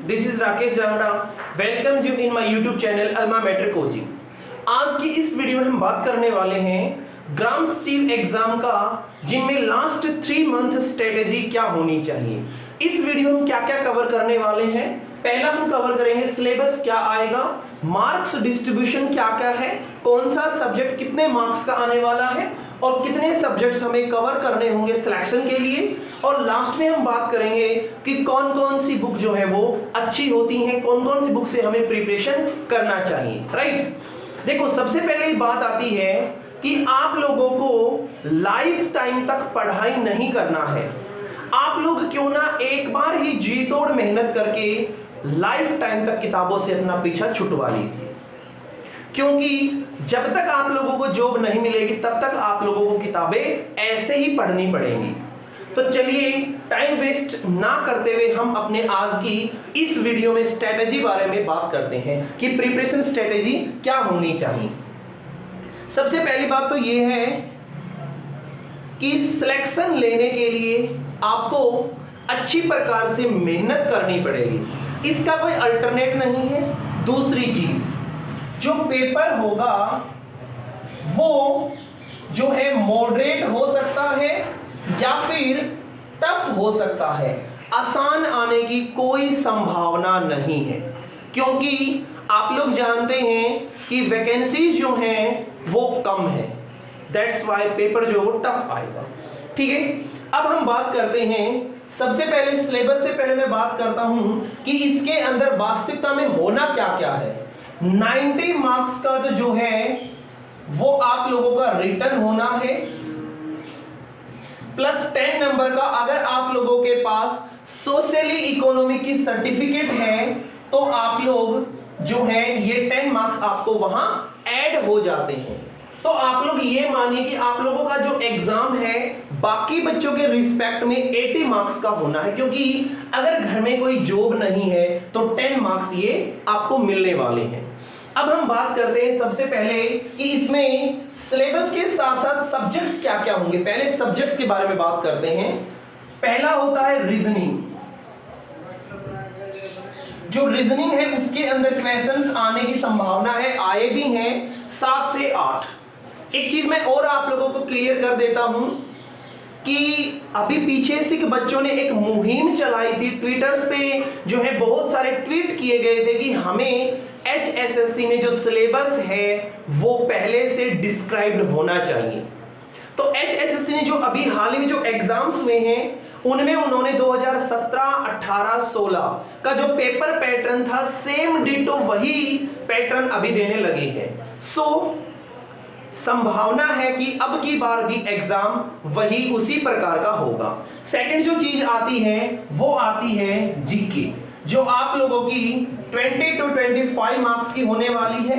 This is Rakesh Jangra. Welcome you in my YouTube channel Alma Matric coaching. आज की इस video में हम बात करने वाले हैं ग्राम स्टील एग्जाम का, जिनमें लास्ट 3 मंथ स्ट्रेटेजी क्या होनी चाहिए। इस वीडियो में क्या क्या कवर करने वाले हैं। पहला हम कवर करेंगे सिलेबस क्या आएगा, मार्क्स डिस्ट्रीब्यूशन क्या क्या है, कौन सा सब्जेक्ट कितने मार्क्स का आने वाला है और कितने सब्जेक्ट्स हमें कवर करने होंगे सिलेक्शन के लिए। और लास्ट में हम बात करेंगे कि कौन कौन सी बुक जो है वो अच्छी होती हैं, कौन कौन सी बुक से हमें प्रिपरेशन करना चाहिए। राइट, देखो सबसे पहले बात आती है कि आप लोगों को लाइफ टाइम तक पढ़ाई नहीं करना है। आप लोग क्यों ना एक बार ही जी तोड़ मेहनत करके लाइफ टाइम तक किताबों से अपना पीछा छुटवा लीजिए, क्योंकि जब तक आप लोगों को जॉब नहीं मिलेगी तब तक आप लोगों को किताबें ऐसे ही पढ़नी पड़ेंगी। तो चलिए टाइम वेस्ट ना करते हुए हम अपने आज की इस वीडियो में स्ट्रेटेजी बारे में बात करते हैं कि प्रिपरेशन स्ट्रेटेजी क्या होनी चाहिए। सबसे पहली बात तो ये है कि सिलेक्शन लेने के लिए आपको अच्छी प्रकार से मेहनत करनी पड़ेगी, इसका कोई अल्टरनेट नहीं है। दूसरी चीज, जो पेपर होगा वो जो है मॉडरेट हो सकता है या फिर टफ हो सकता है। आसान आने की कोई संभावना नहीं है, क्योंकि आप लोग जानते हैं कि वैकेंसीज जो हैं वो कम है। दैट्स वाई पेपर जो वो टफ आएगा। ठीक है, अब हम बात करते हैं सबसे पहले सिलेबस से पहले मैं बात करता हूं कि इसके अंदर वास्तविकता में होना क्या क्या है। 90 मार्क्स का तो जो है वो आप लोगों का रिटर्न होना है, प्लस 10 नंबर का अगर आप लोगों के पास सोशली इकोनॉमिक की सर्टिफिकेट है तो आप लोग जो है ये 10 मार्क्स आपको वहां ऐड हो जाते हैं। तो आप लोग ये मानिए कि आप लोगों का जो एग्जाम है बाकी बच्चों के रिस्पेक्ट में 80 मार्क्स का होना है, क्योंकि अगर घर में कोई जॉब नहीं है तो 10 मार्क्स ये आपको मिलने वाले हैं। अब हम बात करते हैं सबसे पहले कि इसमें सिलेबस के साथ साथ सब्जेक्ट्स क्या क्या होंगे। पहले सब्जेक्ट्स के बारे में बात करते हैं। पहला होता है रीजनिंग। जो रीजनिंग है उसके अंदर क्वेश्चंस आने की संभावना है, आए भी हैं 7 से 8। एक चीज मैं और आप लोगों को क्लियर कर देता हूं कि अभी पीछे से बच्चों ने एक मुहिम चलाई थी ट्विटर्स पे, जो है बहुत सारे ट्वीट किए गए थे कि हमें HSSC में जो सिलेबस है वो पहले से डिस्क्राइब्ड होना चाहिए। तो HSSC ने जो अभी हाल ही में जो एग्जाम्स हुए हैं उनमें उन्होंने 2017, 18, 16 का जो पेपर पैटर्न था सेम डिटो वही पैटर्न अभी देने लगे हैं। सो संभावना है कि अब की बार भी एग्जाम वही उसी प्रकार का होगा। सेकंड जो चीज आती है वो आती है जीके, जो आप लोगों की 20 to 25 मार्क्स की होने वाली है।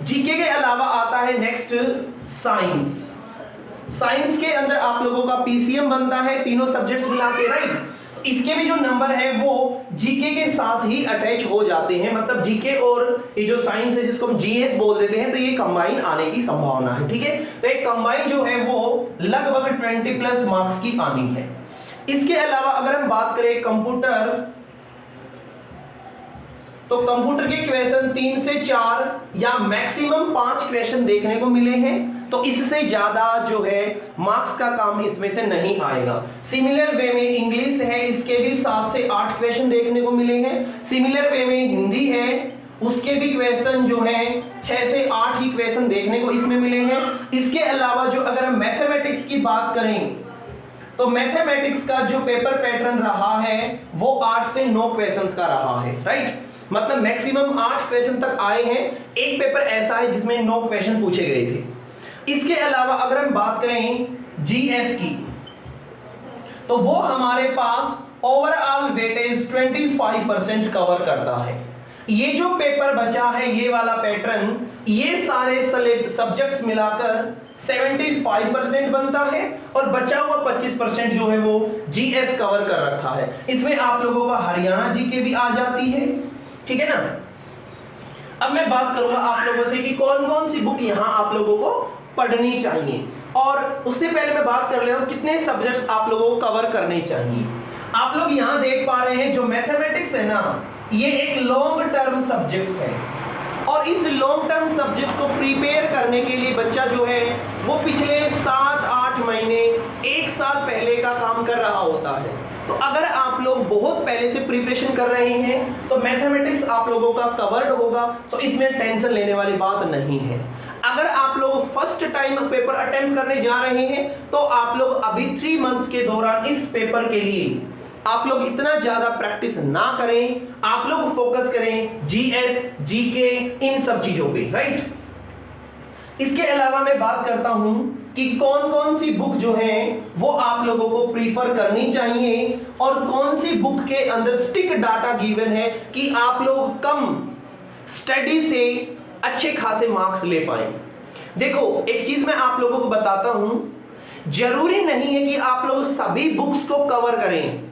जीके के अलावा आता है नेक्स्ट साइंस। साइंस के अंदर आप लोगों का पीसीएम बनता है, तीनों सब्जेक्ट्स मिला के। राइट, इसके भी जो नंबर है वो जीके के साथ ही अटैच हो जाते हैं, मतलब जीके और ये जो साइंस है जिसको हम जीएस बोल देते हैं, तो ये कंबाइन आने की संभावना है। ठीक है, तो एक कंबाइन जो है वो लगभग 20+ मार्क्स की आनी है। इसके अलावा अगर हम बात करें कंप्यूटर, तो कंप्यूटर के क्वेश्चन 3 से 4 या मैक्सिमम 5 क्वेश्चन देखने को मिले हैं, तो इससे ज्यादा जो है मार्क्स का काम इसमें से नहीं आएगा। सिमिलर वे में इंग्लिश है, इसके भी 7 से 8 क्वेश्चन देखने को मिले हैं। सिमिलर वे में हिंदी है, उसके भी क्वेश्चन जो है 6 से 8 ही क्वेश्चन देखने को इसमें मिले हैं। इसके अलावा जो अगर हम मैथमेटिक्स की बात करें तो मैथमेटिक्स का जो पेपर पैटर्न रहा है वो 8 से 9 क्वेश्चंस का रहा है। राइट, मतलब मैक्सिमम 8 क्वेश्चन तक आए हैं। एक पेपर ऐसा है जिसमें 9 क्वेश्चन पूछे गए थे। इसके अलावा अगर हम बात करें जीएस की, तो वो हमारे पास ओवरऑल वेटेज 25% कवर करता है। ये जो पेपर बचा है ये वाला पैटर्न, ये सारे सब्जेक्ट्स मिलाकर 75% बनता है और बचा हुआ 25% जो है वो जीएस कवर कर रखा है। इसमें आप लोगों का हरियाणा जीके भी आ जाती है। ठीक है ना। अब मैं बात करूंगा आप लोगों से कि कौन कौन सी बुक यहां आप लोगों को पढ़नी चाहिए, और उससे पहले मैं बात कर ले रहा हूं कितने सब्जेक्ट्स आप लोगों को कवर करने चाहिए। आप लोग यहां देख पा रहे हैं जो मैथमेटिक्स है ना, ये एक लॉन्ग टर्म सब्जेक्ट है और इस लॉन्ग टर्म सब्जेक्ट को प्रिपेयर करने के लिए बच्चा जो है वो पिछले 7-8 महीने 1 साल पहले का काम कर रहा होता है। तो अगर आप लोग बहुत पहले से प्रिपरेशन कर रहे हैं तो मैथमेटिक्स आप लोगों का कवर्ड होगा, तो इसमें टेंशन लेने वाली बात नहीं है। अगर आप लोग फर्स्ट टाइम पेपर अटेम्प्ट करने जा रहे हैं तो आप लोग अभी 3 मंथ्स के दौरान इस पेपर के लिए आप लोग इतना ज्यादा प्रैक्टिस ना करें, आप लोग फोकस करें जीएस, जीके, इन सब चीजों पे, राइट। इसके अलावा मैं बात करता हूं कि कौन कौन सी बुक जो है वो आप लोगों को प्रीफर करनी चाहिए और कौन सी बुक के अंदर स्टिक डाटा गिवन है कि आप लोग कम स्टडी से अच्छे खासे मार्क्स ले पाए। देखो एक चीज मैं आप लोगों को बताता हूं, जरूरी नहीं है कि आप लोग सभी बुक्स को कवर करें,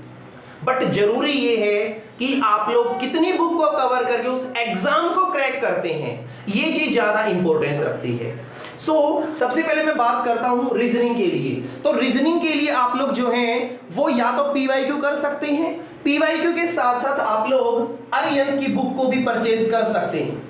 बट जरूरी ये है कि आप लोग कितनी बुक को कवर करके उस एग्जाम को क्रैक करते हैं, ये चीज ज्यादा इंपॉर्टेंस रखती है। सबसे पहले मैं बात करता हूं रीजनिंग के लिए। तो रीजनिंग के लिए आप लोग जो हैं वो या तो पीवाईक्यू कर सकते हैं, पीवाईक्यू के साथ साथ आप लोग अरिहंत की बुक को भी परचेज कर सकते हैं,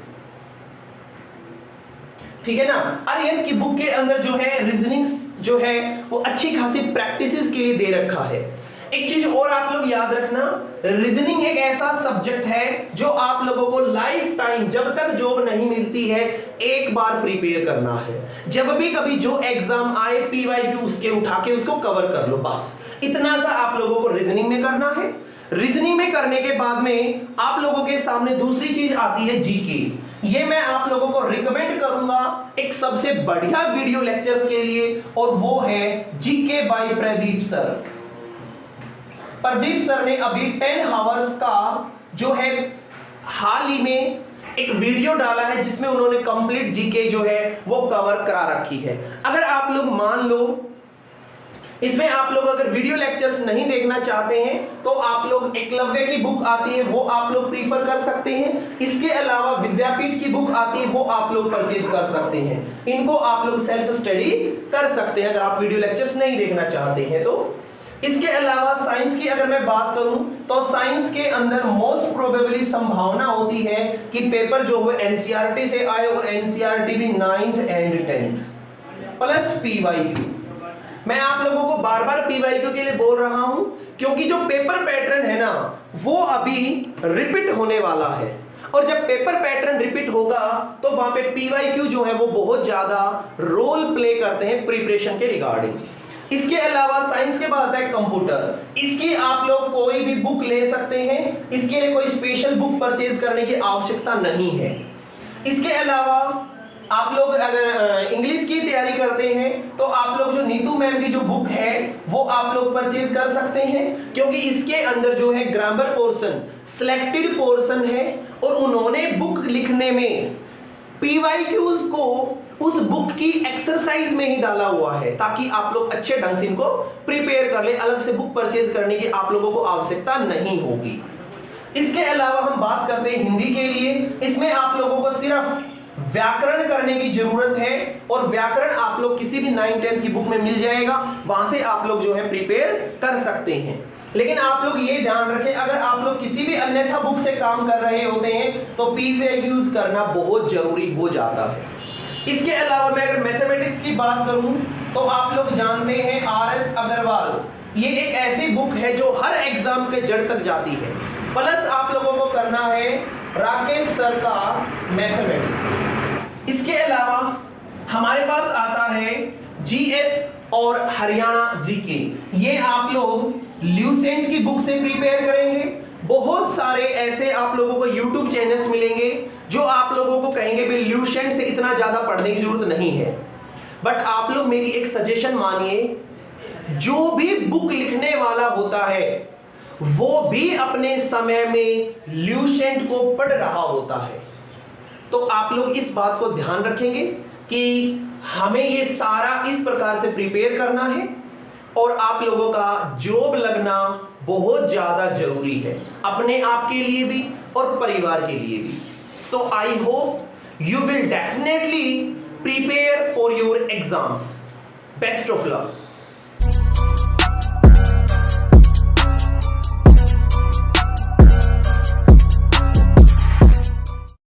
ठीक है ना। अरिहंत की बुक के अंदर जो है रीजनिंग जो है वो अच्छी खासी प्रैक्टिसेस के लिए दे रखा है। एक चीज और आप लोग याद रखना, रीजनिंग एक ऐसा सब्जेक्ट है जो आप लोगों को लाइफ टाइम जब तक जॉब नहीं मिलती है एक बार प्रिपेयर करना है। जब भी कभी जो एग्जाम आए पीवाईक्यू उसके उठा के उसको कवर कर लो, बस इतना सा आप लोगों को रीजनिंग में करना है। रीजनिंग में करने के बाद में आप लोगों के सामने दूसरी चीज आती है जीके। ये मैं आप लोगों को रिकमेंड करूंगा एक सबसे बढ़िया वीडियो लेक्चर्स के लिए, और वो है GK by Pradeep sir. Pradeep sir ने अभी 10 आवर्स का जो है हाल ही में एक वीडियो डाला है जिसमें उन्होंने कंप्लीट जीके जो है वो कवर करा रखी है। अगर आप लोग मान लो इसमें आप लोग अगर वीडियो लेक्चर्स नहीं देखना चाहते हैं तो आप लोग एकलव्य की बुक आती है वो आप लोग प्रीफर कर सकते हैं। इसके अलावा विद्यापीठ की बुक आती है वो आप लोग परचेज कर सकते हैं। इनको आप लोग सेल्फ स्टडी कर सकते हैं अगर आप वीडियो लेक्चर्स नहीं देखना चाहते हैं तो। इसके अलावा साइंस की अगर मैं बात करूं तो साइंस के अंदर मोस्ट प्रोबेबली संभावना होती है कि पेपर जो वो एनसीईआरटी से आए और एनसीईआरटी भी 9th and 10th plus PYQ. मैं आप लोगों को बार बार पीवाईक्यू के लिए बोल रहा हूं क्योंकि जो पेपर पैटर्न है ना वो अभी रिपीट होने वाला है, और जब पेपर पैटर्न रिपीट होगा तो वहां पे पीवाईक्यू जो है वो बहुत ज्यादा रोल प्ले करते हैं प्रिपरेशन के रिगार्डिंग। इसके अलावा साइंस के बाद आता है कंप्यूटर। इसकी आप लोग कोई भी बुक ले सकते हैं, इसके लिए कोई स्पेशल बुक परचेज करने की आवश्यकता नहीं है। इसके अलावा आप लोग अगर इंग्लिश की तैयारी करते हैं तो आप लोग जो नीतू मैम की जो बुक है वो आप लोग परचेज कर सकते हैं, क्योंकि इसके अंदर जो है ग्रामर पोर्शन सिलेक्टेड पोर्शन है और उन्होंने बुक लिखने में पीवाईक्यूज को उस बुक की एक्सरसाइज में ही डाला हुआ है ताकि आप लोग अच्छे ढंग से इनको प्रिपेयर कर ले, अलग से बुक परचेज करने की आप लोगों को आवश्यकता नहीं होगी। इसके अलावा हम बात करते हैं हिंदी के लिए। इसमें आप लोगों को सिर्फ व्याकरण करने की जरूरत है और व्याकरण आप लोग किसी भी 9th 10th की बुक में मिल जाएगा, वहां से आप लोग जो है प्रिपेयर कर सकते हैं। लेकिन आप लोग ये ध्यान रखें अगर आप लोग किसी भी अन्यथा बुक से काम कर रहे होते हैं तो पीवाईक्यूज करना बहुत जरूरी हो जाता है। इसके अलावा मैं अगर मैथमेटिक्स की बात करूं तो आप लोग जानते हैं आरएस अग्रवाल, ये एक ऐसी बुक है जो हर एग्जाम के जड़ तक जाती है। प्लस आप लोगों को करना है राकेश सर का मैथमेटिक्स। इसके अलावा हमारे पास आता है जीएस और हरियाणा जीके। ये आप लोग ल्यूसेंट की बुक से प्रिपेयर करेंगे। बहुत सारे ऐसे आप लोगों को YouTube चैनल्स मिलेंगे जो आप लोगों को कहेंगे भी ल्यूसेंट से इतना ज्यादा पढ़ने की जरूरत नहीं है, बट आप लोग मेरी एक सजेशन मानिए, जो भी बुक लिखने वाला होता है वो भी अपने समय में ल्यूसेंट को पढ़ रहा होता है। तो आप लोग इस बात को ध्यान रखेंगे कि हमें ये सारा इस प्रकार से प्रिपेयर करना है और आप लोगों का जॉब लगना बहुत ज्यादा जरूरी है, अपने आप के लिए भी और परिवार के लिए भी। So I hope you will definitely prepare for your exams. Best of luck.